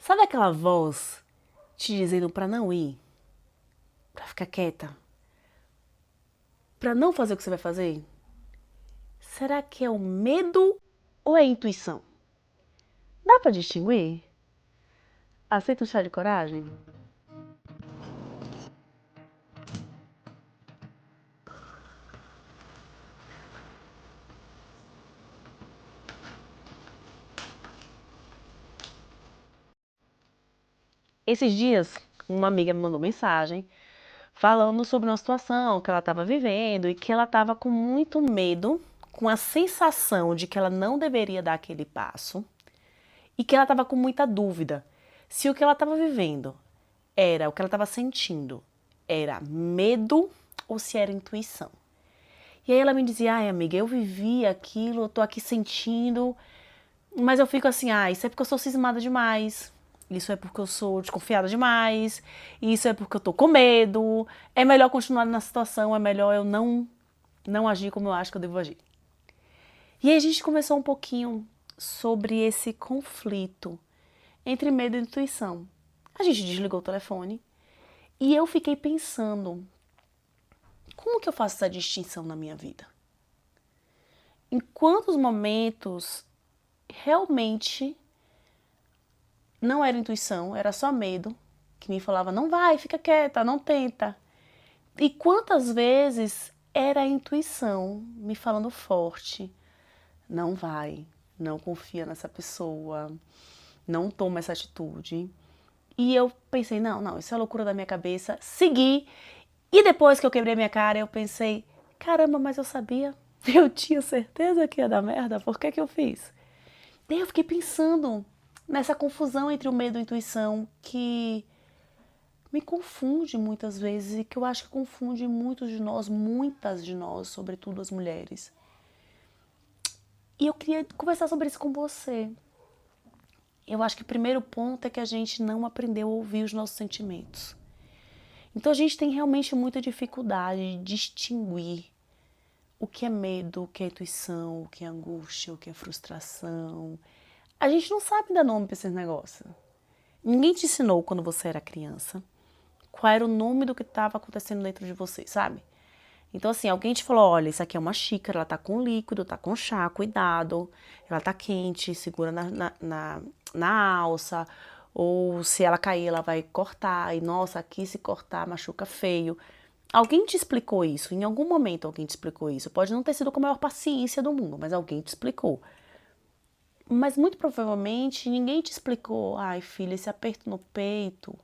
Sabe aquela voz te dizendo pra não ir? Pra ficar quieta? Pra não fazer o que você vai fazer? Será que é o medo ou é a intuição? Dá pra distinguir? Aceita um chá de coragem? Esses dias, uma amiga me mandou mensagem falando sobre uma situação que ela estava vivendo e que ela estava com muito medo, com a sensação de que ela não deveria dar aquele passo e que ela estava com muita dúvida se o que ela estava vivendo era o que ela estava sentindo, era medo ou se era intuição. E aí ela me dizia, ai amiga, eu vivi aquilo, eu tô aqui sentindo, mas eu fico assim, isso é porque eu sou cismada demais, isso é porque eu sou desconfiada demais, isso é porque eu tô com medo, é melhor continuar na situação, é melhor eu não agir como eu acho que eu devo agir. E aí a gente conversou um pouquinho sobre esse conflito entre medo e intuição. A gente desligou o telefone e eu fiquei pensando, como que eu faço essa distinção na minha vida? Em quantos momentos realmente não era intuição, era só medo, que me falava, não vai, fica quieta, não tenta. E quantas vezes era a intuição me falando forte, não vai, não confia nessa pessoa, não toma essa atitude. E eu pensei, não, isso é loucura da minha cabeça, segui. E depois que eu quebrei minha cara, eu pensei, caramba, mas eu sabia, eu tinha certeza que ia dar merda, por que que eu fiz? Daí eu fiquei pensando nessa confusão entre o medo e a intuição que me confunde muitas vezes e que eu acho que confunde muitos de nós, muitas de nós, sobretudo as mulheres. E eu queria conversar sobre isso com você. Eu acho que o primeiro ponto é que a gente não aprendeu a ouvir os nossos sentimentos. Então a gente tem realmente muita dificuldade de distinguir o que é medo, o que é intuição, o que é angústia, o que é frustração. A gente não sabe dar nome para esses negócios. Ninguém te ensinou quando você era criança qual era o nome do que estava acontecendo dentro de você, sabe? Então, assim, alguém te falou, olha, isso aqui é uma xícara, ela tá com líquido, tá com chá, cuidado, ela tá quente, segura na alça, ou se ela cair, ela vai cortar, e nossa, aqui se cortar machuca feio. Alguém te explicou isso, em algum momento alguém te explicou isso. Pode não ter sido com a maior paciência do mundo, mas alguém te explicou. Mas muito provavelmente ninguém te explicou, ai filha, esse aperto no peito,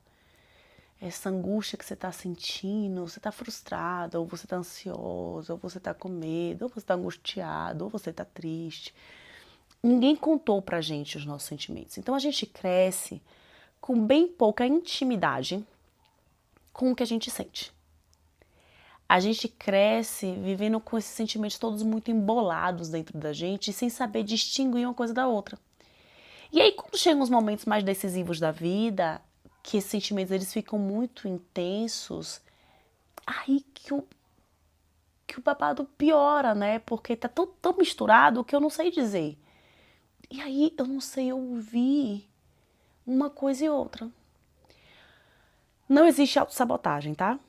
essa angústia que você está sentindo, você está frustrada, ou você está ansiosa, ou você está com medo, ou você está angustiado, ou você está triste. Ninguém contou pra gente os nossos sentimentos. Então a gente cresce com bem pouca intimidade com o que a gente sente. A gente cresce vivendo com esses sentimentos todos muito embolados dentro da gente, sem saber distinguir uma coisa da outra. E aí, quando chegam os momentos mais decisivos da vida, que esses sentimentos eles ficam muito intensos, aí que o babado piora, né? Porque tá tão misturado que eu não sei dizer. E aí eu não sei ouvir uma coisa e outra. Não existe autossabotagem, tá?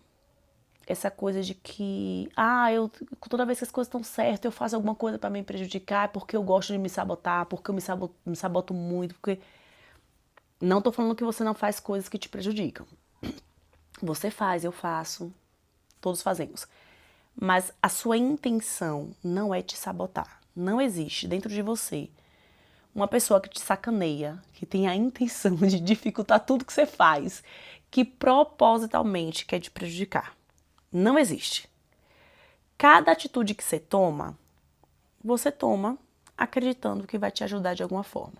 Essa coisa de que, toda vez que as coisas estão certas, eu faço alguma coisa pra me prejudicar, é porque eu gosto de me sabotar, porque eu me saboto muito, porque... Não tô falando que você não faz coisas que te prejudicam. Você faz, eu faço, todos fazemos. Mas a sua intenção não é te sabotar. Não existe dentro de você uma pessoa que te sacaneia, que tem a intenção de dificultar tudo que você faz, que propositalmente quer te prejudicar. Não existe. Cada atitude que você toma acreditando que vai te ajudar de alguma forma.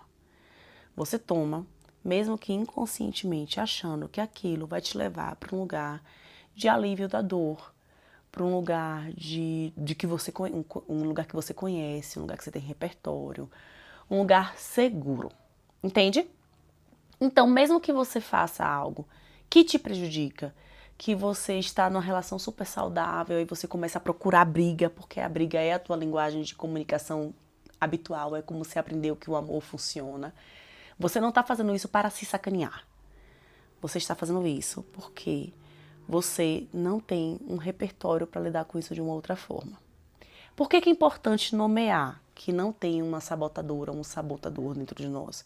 Você toma, mesmo que inconscientemente, achando que aquilo vai te levar para um lugar de alívio da dor, para um lugar um lugar que você conhece, um lugar que você tem repertório, um lugar seguro. Entende? Então, mesmo que você faça algo que te prejudica, que você está numa relação super saudável e você começa a procurar briga, porque a briga é a tua linguagem de comunicação habitual, é como você aprendeu que o amor funciona. Você não está fazendo isso para se sacanear. Você está fazendo isso porque você não tem um repertório para lidar com isso de uma outra forma. Por que é importante nomear que não tem uma sabotadora, um sabotador dentro de nós?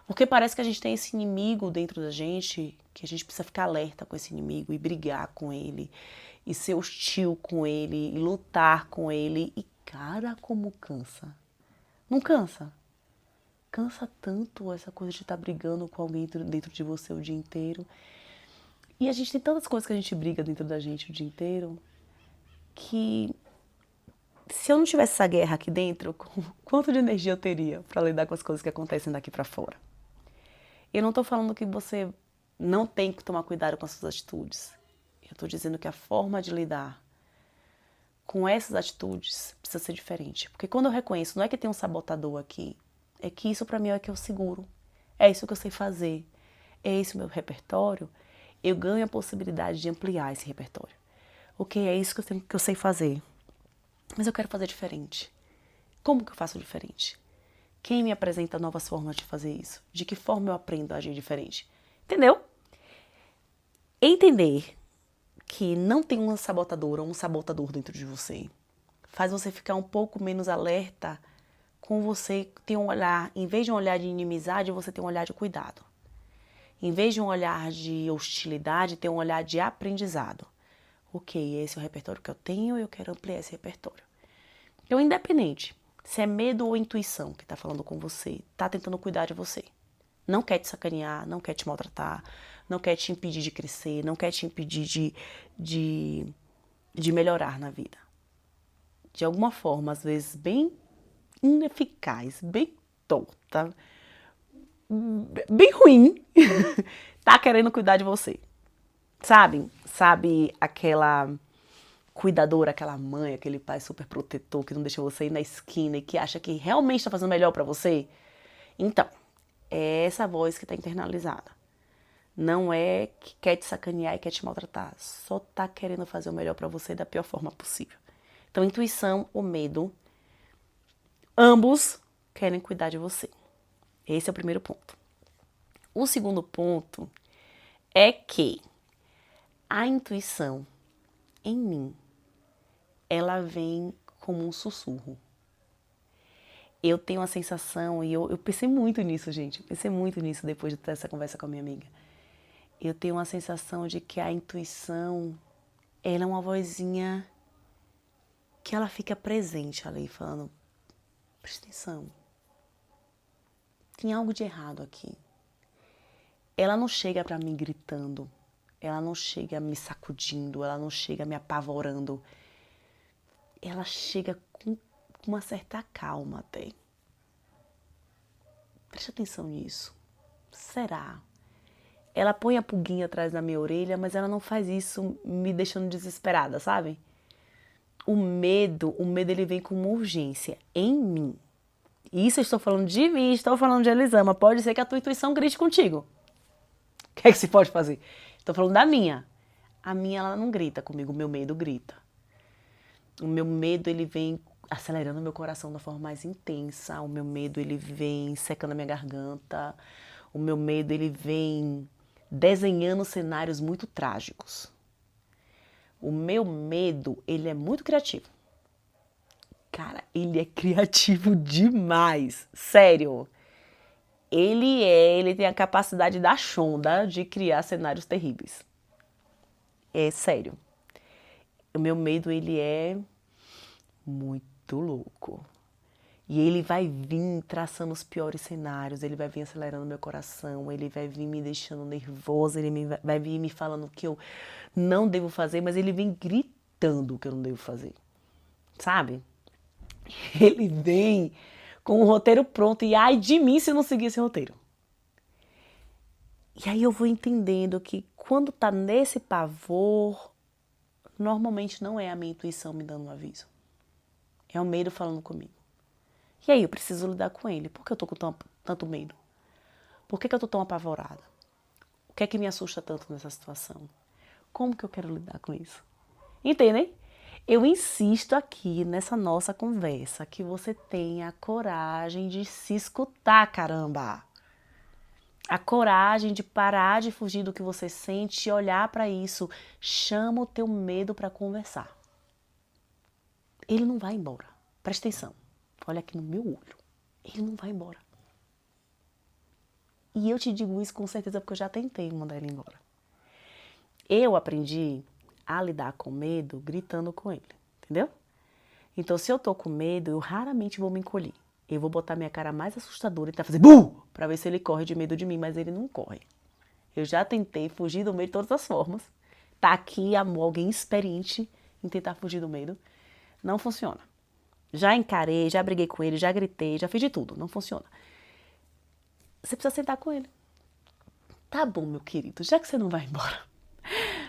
Porque parece que a gente tem esse inimigo dentro da gente, que a gente precisa ficar alerta com esse inimigo e brigar com ele, e ser hostil com ele, e lutar com ele. E cara, como cansa. Não cansa? Cansa tanto essa coisa de estar brigando com alguém dentro de você o dia inteiro. E a gente tem tantas coisas que a gente briga dentro da gente o dia inteiro, que se eu não tivesse essa guerra aqui dentro, quanto de energia eu teria para lidar com as coisas que acontecem daqui para fora? Eu não estou falando que você não tem que tomar cuidado com as suas atitudes. Eu estou dizendo que a forma de lidar com essas atitudes precisa ser diferente. Porque quando eu reconheço, não é que tem um sabotador aqui, é que isso para mim é o que eu seguro. É isso que eu sei fazer. É esse o meu repertório. Eu ganho a possibilidade de ampliar esse repertório. Ok, é isso que eu sei fazer. Mas eu quero fazer diferente. Como que eu faço diferente? Quem me apresenta novas formas de fazer isso? De que forma eu aprendo a agir diferente? Entendeu? Entender que não tem uma sabotadora ou um sabotador dentro de você faz você ficar um pouco menos alerta com você ter um olhar, em vez de um olhar de inimizade, você tem um olhar de cuidado. Em vez de um olhar de hostilidade, ter um olhar de aprendizado. Ok, esse é o repertório que eu tenho e eu quero ampliar esse repertório. Então, independente se é medo ou intuição que está falando com você, está tentando cuidar de você. Não quer te sacanear, não quer te maltratar, não quer te impedir de crescer, não quer te impedir de melhorar na vida. De alguma forma, às vezes, bem ineficaz, bem torta, bem ruim, tá querendo cuidar de você. Sabe aquela cuidadora, aquela mãe, aquele pai super protetor que não deixa você ir na esquina e que acha que realmente está fazendo melhor para você? Então, é essa voz que está internalizada. Não é que quer te sacanear e quer te maltratar. Só tá querendo fazer o melhor para você da pior forma possível. Então, intuição ou medo, ambos querem cuidar de você. Esse é o primeiro ponto. O segundo ponto é que a intuição em mim, ela vem como um sussurro. Eu tenho a sensação, e eu pensei muito nisso, gente. Eu pensei muito nisso depois de ter essa conversa com a minha amiga. Eu tenho uma sensação de que a intuição, ela é uma vozinha que ela fica presente ali, falando, presta atenção, tem algo de errado aqui. Ela não chega pra mim gritando, ela não chega me sacudindo, ela não chega me apavorando. Ela chega com uma certa calma até. Presta atenção nisso. Será? Ela põe a pulguinha atrás da minha orelha, mas ela não faz isso me deixando desesperada, sabe? O medo ele vem com uma urgência em mim. Isso eu estou falando de mim, estou falando de Elisama. Pode ser que a tua intuição grite contigo. O que é que se pode fazer? Estou falando da minha. A minha, ela não grita comigo, o meu medo grita. O meu medo, ele vem acelerando meu coração da forma mais intensa. O meu medo, ele vem secando a minha garganta. O meu medo, ele vem desenhando cenários muito trágicos. O meu medo, ele é muito criativo. Cara, ele é criativo demais. Sério. Ele tem a capacidade da Shonda de criar cenários terríveis. É sério. O meu medo, ele é muito louco. E ele vai vir traçando os piores cenários, ele vai vir acelerando meu coração, ele vai vir me deixando nervosa, vai vir me falando o que eu não devo fazer, mas ele vem gritando o que eu não devo fazer. Sabe? Ele vem com o roteiro pronto e ai de mim se eu não seguir esse roteiro. E aí eu vou entendendo que quando tá nesse pavor, normalmente não é a minha intuição me dando um aviso. É o medo falando comigo. E aí eu preciso lidar com ele. Por que eu tô com tanto medo? Por que eu tô tão apavorada? O que é que me assusta tanto nessa situação? Como que eu quero lidar com isso? Entendem? Eu insisto aqui nessa nossa conversa que você tenha coragem de se escutar, caramba! A coragem de parar de fugir do que você sente e olhar para isso. Chama o teu medo para conversar. Ele não vai embora. Presta atenção. Olha aqui no meu olho. Ele não vai embora. E eu te digo isso com certeza porque eu já tentei mandar ele embora. Eu aprendi a lidar com medo gritando com ele. Entendeu? Então, se eu tô com medo, eu raramente vou me encolher. Eu vou botar minha cara mais assustadora e tentar fazer buh! Pra ver se ele corre de medo de mim, mas ele não corre. Eu já tentei fugir do medo de todas as formas. Tá aqui, amor, alguém experiente em tentar fugir do medo. Não funciona. Já encarei, já briguei com ele, já gritei, já fiz de tudo. Não funciona. Você precisa sentar com ele. Tá bom, meu querido, já que você não vai embora.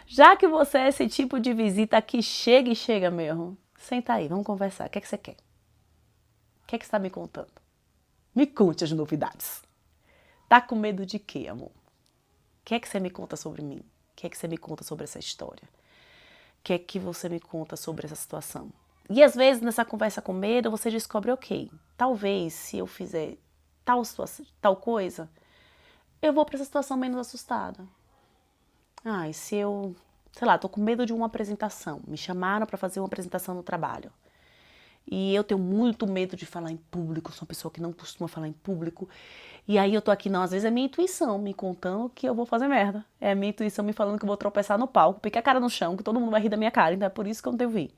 Já que você é esse tipo de visita que chega e chega mesmo. Senta aí, vamos conversar. O que é que você quer? O que é que você está me contando? Me conte as novidades. Tá com medo de quê, amor? O que é que você me conta sobre mim? O que é que você me conta sobre essa história? O que é que você me conta sobre essa situação? E às vezes nessa conversa com medo você descobre, ok, talvez se eu fizer tal situação, tal coisa, eu vou para essa situação menos assustada. Ah, e se eu, sei lá, tô com medo de uma apresentação. Me chamaram para fazer uma apresentação no trabalho. E eu tenho muito medo de falar em público, sou uma pessoa que não costuma falar em público. E aí eu tô aqui, não, às vezes é minha intuição me contando que eu vou fazer merda. É a minha intuição me falando que eu vou tropeçar no palco, picar a cara no chão, que todo mundo vai rir da minha cara, então é por isso que eu não devo ir.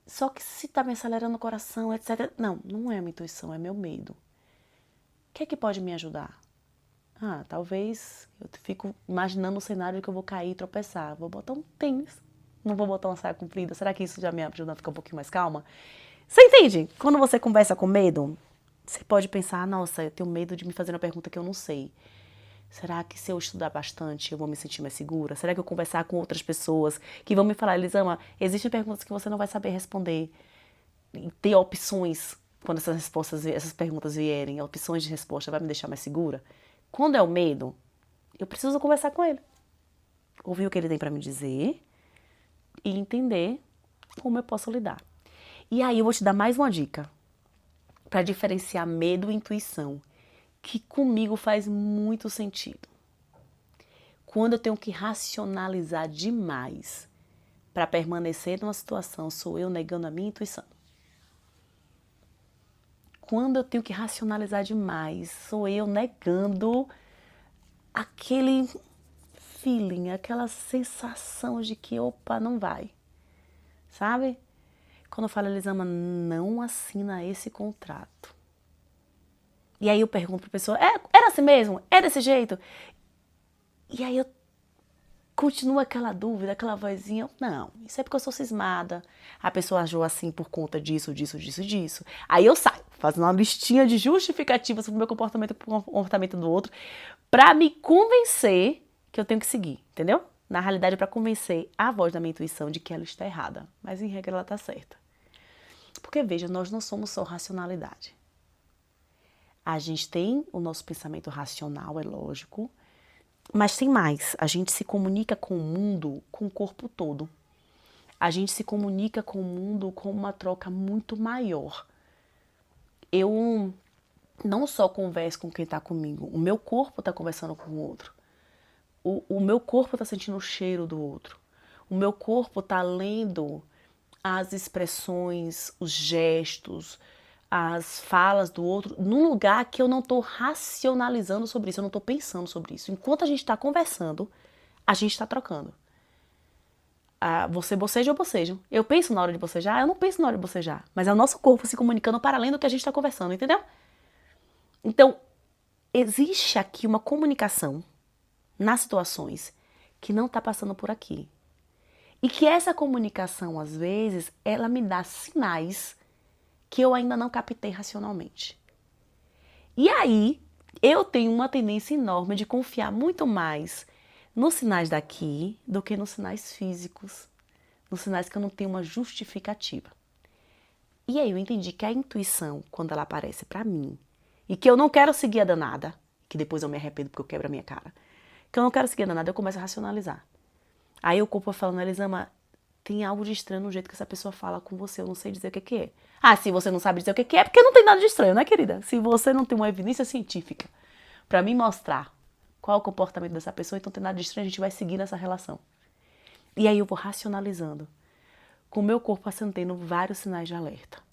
Só que se tá me acelerando o coração, etc. Não, não é a minha intuição, é meu medo. O que é que pode me ajudar? Ah, talvez eu fico imaginando o cenário que eu vou cair e tropeçar. Vou botar um tênis. Não vou botar uma saia comprida. Será que isso já me ajuda a ficar um pouquinho mais calma? Você entende? Quando você conversa com medo, você pode pensar, nossa, eu tenho medo de me fazer uma pergunta que eu não sei. Será que se eu estudar bastante eu vou me sentir mais segura? Será que eu conversar com outras pessoas que vão me falar, Elisama, existem perguntas que você não vai saber responder. E ter opções quando essas perguntas vierem, opções de resposta vai me deixar mais segura? Quando é o medo, eu preciso conversar com ele. Ouvir o que ele tem para me dizer e entender como eu posso lidar. E aí eu vou te dar mais uma dica para diferenciar medo e intuição, que comigo faz muito sentido. Quando eu tenho que racionalizar demais para permanecer numa situação, sou eu negando a minha intuição. Quando eu tenho que racionalizar demais, sou eu negando aquele feeling, aquela sensação de que, opa, não vai. Sabe? Quando eu falo, Elisama, não assina esse contrato. E aí eu pergunto pra pessoa, era assim mesmo? É desse jeito? E aí eu continua aquela dúvida, aquela vozinha, não, isso é porque eu sou cismada. A pessoa agiu assim por conta disso, disso, disso, disso. Aí eu saio, fazendo uma listinha de justificativas pro meu comportamento e pro comportamento do outro, pra me convencer que eu tenho que seguir, entendeu? Na realidade, pra convencer a voz da minha intuição de que ela está errada, mas em regra ela tá certa. Porque veja, nós não somos só racionalidade. A gente tem o nosso pensamento racional, é lógico, mas tem mais, a gente se comunica com o mundo com o corpo todo. A gente se comunica com o mundo com uma troca muito maior. Eu não só converso com quem está comigo, o meu corpo está conversando com o outro. O meu corpo está sentindo o cheiro do outro. O meu corpo está lendo as expressões, os gestos, as falas do outro, num lugar que eu não estou racionalizando sobre isso, eu não estou pensando sobre isso. Enquanto a gente está conversando, a gente está trocando. Você boceja ou bocejo. Eu penso na hora de bocejar, eu não penso na hora de bocejar. Mas é o nosso corpo se comunicando para além do que a gente está conversando, entendeu? Então, existe aqui uma comunicação nas situações que não está passando por aqui. E que essa comunicação, às vezes, ela me dá sinais que eu ainda não captei racionalmente. E aí, eu tenho uma tendência enorme de confiar muito mais nos sinais daqui do que nos sinais físicos, nos sinais que eu não tenho uma justificativa. E aí eu entendi que a intuição, quando ela aparece pra mim, e que eu não quero seguir a danada, que depois eu me arrependo porque eu quebro a minha cara, que eu não quero seguir a danada, eu começo a racionalizar. Aí o corpo vai falando, Elisama, tem algo de estranho no jeito que essa pessoa fala com você, eu não sei dizer o que é. Ah, se você não sabe dizer o que é porque não tem nada de estranho, né, querida? Se você não tem uma evidência científica pra me mostrar qual é o comportamento dessa pessoa, então não tem nada de estranho, a gente vai seguir nessa relação. E aí eu vou racionalizando, com o meu corpo acendendo vários sinais de alerta.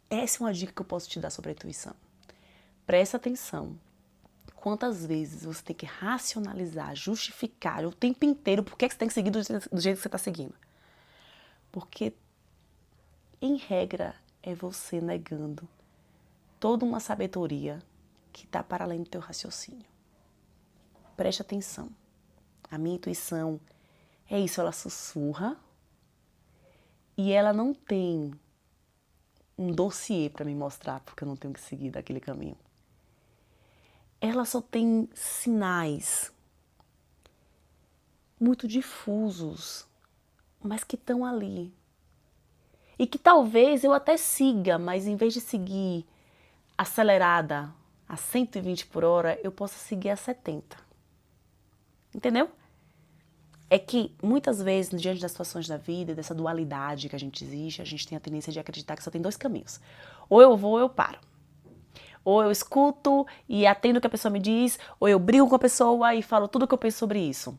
Essa é uma dica que eu posso te dar sobre a intuição. Presta atenção. Quantas vezes você tem que racionalizar, justificar o tempo inteiro por que você tem que seguir do jeito que você está seguindo. Porque, em regra, é você negando toda uma sabedoria que está para além do teu raciocínio. Preste atenção. A minha intuição é isso, ela sussurra e ela não tem um dossiê para me mostrar porque eu não tenho que seguir daquele caminho. Ela só tem sinais muito difusos, mas que estão ali. E que talvez eu até siga, mas em vez de seguir acelerada a 120 por hora, eu possa seguir a 70. Entendeu? É que muitas vezes, diante das situações da vida, dessa dualidade que a gente existe, a gente tem a tendência de acreditar que só tem dois caminhos. Ou eu vou ou eu paro. Ou eu escuto e atendo o que a pessoa me diz, ou eu brigo com a pessoa e falo tudo o que eu penso sobre isso.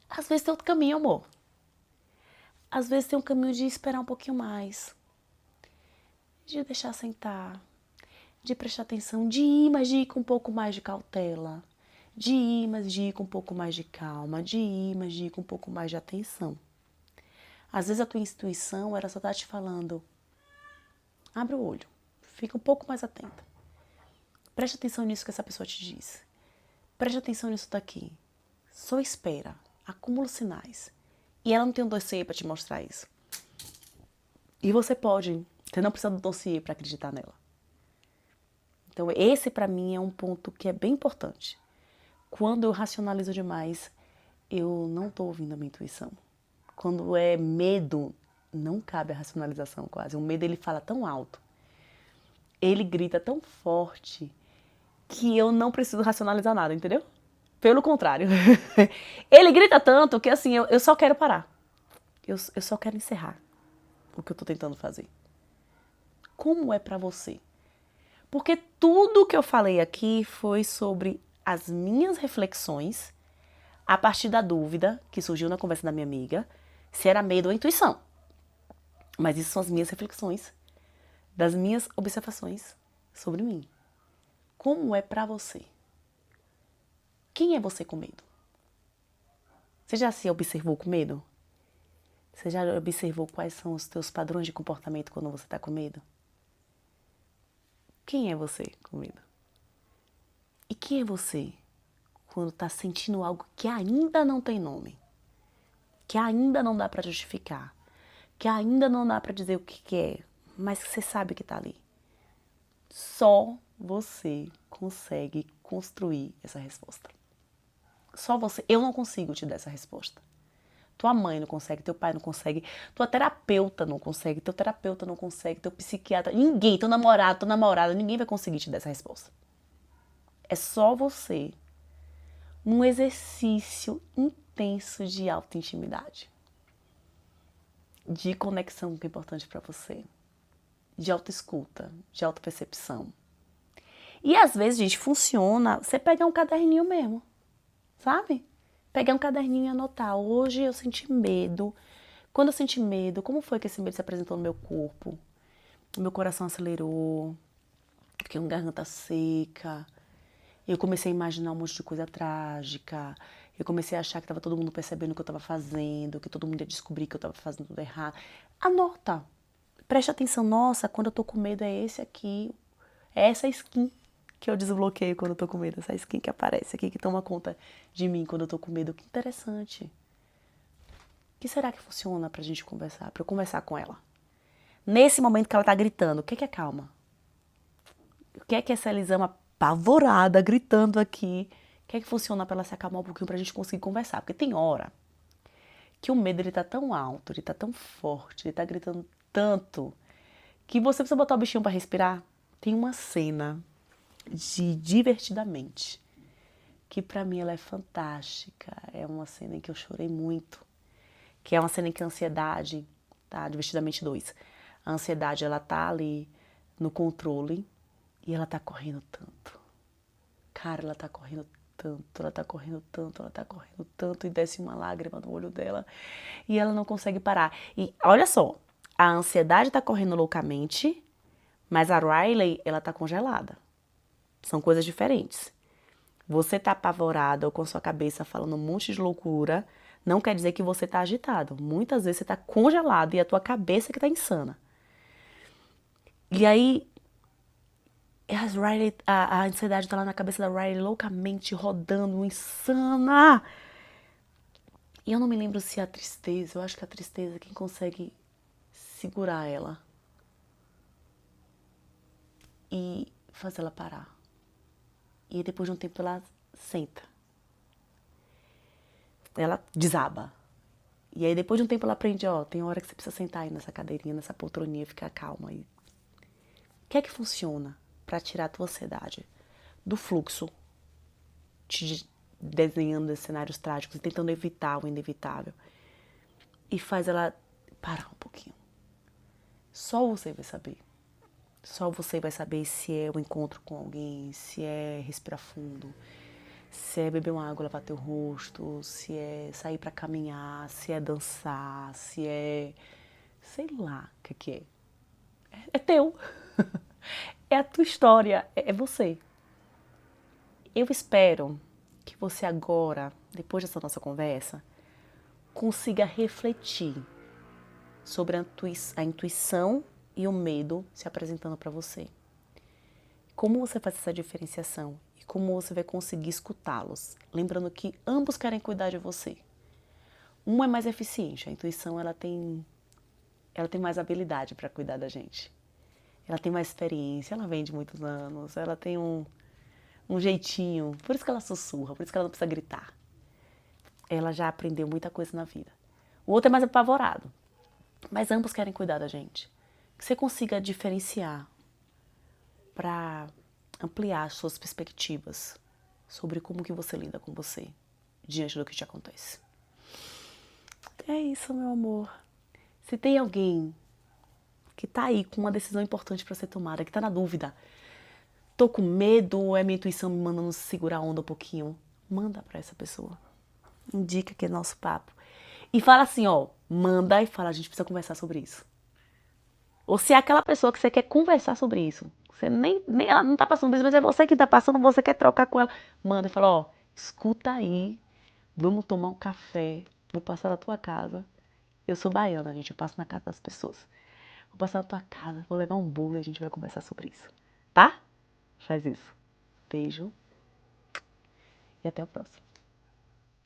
Às vezes tem outro caminho, amor. Às vezes tem um caminho de esperar um pouquinho mais, de deixar sentar, de prestar atenção, de ir, mas de ir com um pouco mais de cautela, de ir, mas de ir com um pouco mais de calma, de ir, mas de ir com um pouco mais de atenção. Às vezes a tua intuição era só estar te falando, abre o olho, fica um pouco mais atenta. Preste atenção nisso que essa pessoa te diz. Preste atenção nisso daqui. Só espera, acumula sinais. E ela não tem um dossiê para te mostrar isso. E você não precisa do dossiê para acreditar nela. Então esse para mim é um ponto que é bem importante. Quando eu racionalizo demais, eu não estou ouvindo a minha intuição. Quando é medo, não cabe a racionalização quase. O medo ele fala tão alto, ele grita tão forte, que eu não preciso racionalizar nada, entendeu? Pelo contrário. Ele grita tanto que assim, eu só quero parar. Eu só quero encerrar o que eu tô tentando fazer. Como é pra você? Porque tudo que eu falei aqui foi sobre as minhas reflexões a partir da dúvida que surgiu na conversa da minha amiga, se era medo ou intuição. Mas isso são as minhas reflexões, das minhas observações sobre mim. Como é pra você? Quem é você com medo? Você já se observou com medo? Você já observou quais são os teus padrões de comportamento quando você está com medo? Quem é você com medo? E quem é você quando está sentindo algo que ainda não tem nome? Que ainda não dá para justificar? Que ainda não dá para dizer o que é, mas que você sabe que está ali? Só você consegue construir essa resposta. Só você. Eu não consigo te dar essa resposta. Tua mãe não consegue, teu pai não consegue, tua terapeuta não consegue, teu terapeuta não consegue, teu psiquiatra, ninguém, teu namorado, tua namorada, ninguém vai conseguir te dar essa resposta. É só você, num exercício intenso de autointimidade, de conexão que é importante para você, de autoescuta, de autopercepção. E às vezes, gente, funciona você pegar um caderninho mesmo, sabe? Pegar um caderninho e anotar. Hoje eu senti medo. Quando eu senti medo, como foi que esse medo se apresentou no meu corpo? O meu coração acelerou. Fiquei com garganta seca. Eu comecei a imaginar um monte de coisa trágica. Eu comecei a achar que estava todo mundo percebendo o que eu estava fazendo, que todo mundo ia descobrir que eu estava fazendo tudo errado. Anota. Preste atenção. Nossa, quando eu tô com medo é esse aqui. É essa skin que eu desbloqueio quando eu tô com medo. Essa skin que aparece aqui, que toma conta de mim quando eu tô com medo. Que interessante. O que será que funciona pra gente conversar? Pra eu conversar com ela. Nesse momento que ela tá gritando, o que é calma? O que é essa Elisama apavorada, gritando aqui? O que é que funciona pra ela se acalmar um pouquinho pra gente conseguir conversar? Porque tem hora que o medo ele tá tão alto, ele tá tão forte, ele tá gritando tanto, que você precisa botar o bichinho pra respirar. Tem uma cena de Divertidamente, que pra mim ela é fantástica. É uma cena em que eu chorei muito, que é uma cena em que a ansiedade, tá? Divertidamente 2. A ansiedade, ela tá ali no controle e ela tá correndo tanto. Cara, ela tá correndo tanto, ela tá correndo tanto, ela tá correndo tanto, e desce uma lágrima no olho dela, e ela não consegue parar. E olha só, a ansiedade tá correndo loucamente, mas a Riley, ela tá congelada. São coisas diferentes. Você tá apavorado ou com sua cabeça falando um monte de loucura, não quer dizer que você tá agitado. Muitas vezes você tá congelado e é a tua cabeça que tá insana. E aí, a ansiedade tá lá na cabeça da Riley loucamente rodando, insana. E eu não me lembro se é a tristeza, eu acho que a tristeza é quem consegue segurar ela e fazer ela parar. E depois de um tempo ela senta. Ela desaba. E aí depois de um tempo ela aprende, ó, tem hora que você precisa sentar aí nessa cadeirinha, nessa poltroninha e ficar calma. E o que é que funciona pra tirar a tua ansiedade do fluxo, te desenhando esses cenários trágicos e tentando evitar o inevitável? E faz ela parar um pouquinho. Só você vai saber. Só você vai saber se é o encontro com alguém, se é respirar fundo, se é beber uma água, lavar teu rosto, se é sair pra caminhar, se é dançar, se é... sei lá o que é. É teu. É a tua história, é você. Eu espero que você agora, depois dessa nossa conversa, consiga refletir sobre a intuição e o medo se apresentando para você. Como você faz essa diferenciação e como você vai conseguir escutá-los, lembrando que ambos querem cuidar de você. Um é mais eficiente, a intuição ela tem mais habilidade para cuidar da gente. Ela tem mais experiência, ela vem de muitos anos, ela tem um jeitinho, por isso que ela sussurra, por isso que ela não precisa gritar. Ela já aprendeu muita coisa na vida. O outro é mais apavorado, mas ambos querem cuidar da gente. Que você consiga diferenciar para ampliar as suas perspectivas sobre como que você lida com você diante do que te acontece. É isso, meu amor. Se tem alguém que tá aí com uma decisão importante para ser tomada, que tá na dúvida, tô com medo ou é minha intuição me mandando segurar a onda um pouquinho, manda para essa pessoa. Indica que é nosso papo. E fala assim, ó, manda e fala, a gente precisa conversar sobre isso. Ou se é aquela pessoa que você quer conversar sobre isso, você nem ela não tá passando por isso, mas é você que tá passando, você quer trocar com ela, manda e fala, ó, escuta aí, vamos tomar um café, vou passar na tua casa. Eu sou baiana, gente, eu passo na casa das pessoas. Vou passar na tua casa, vou levar um bolo e a gente vai conversar sobre isso, tá? Faz isso. Beijo e até o próximo.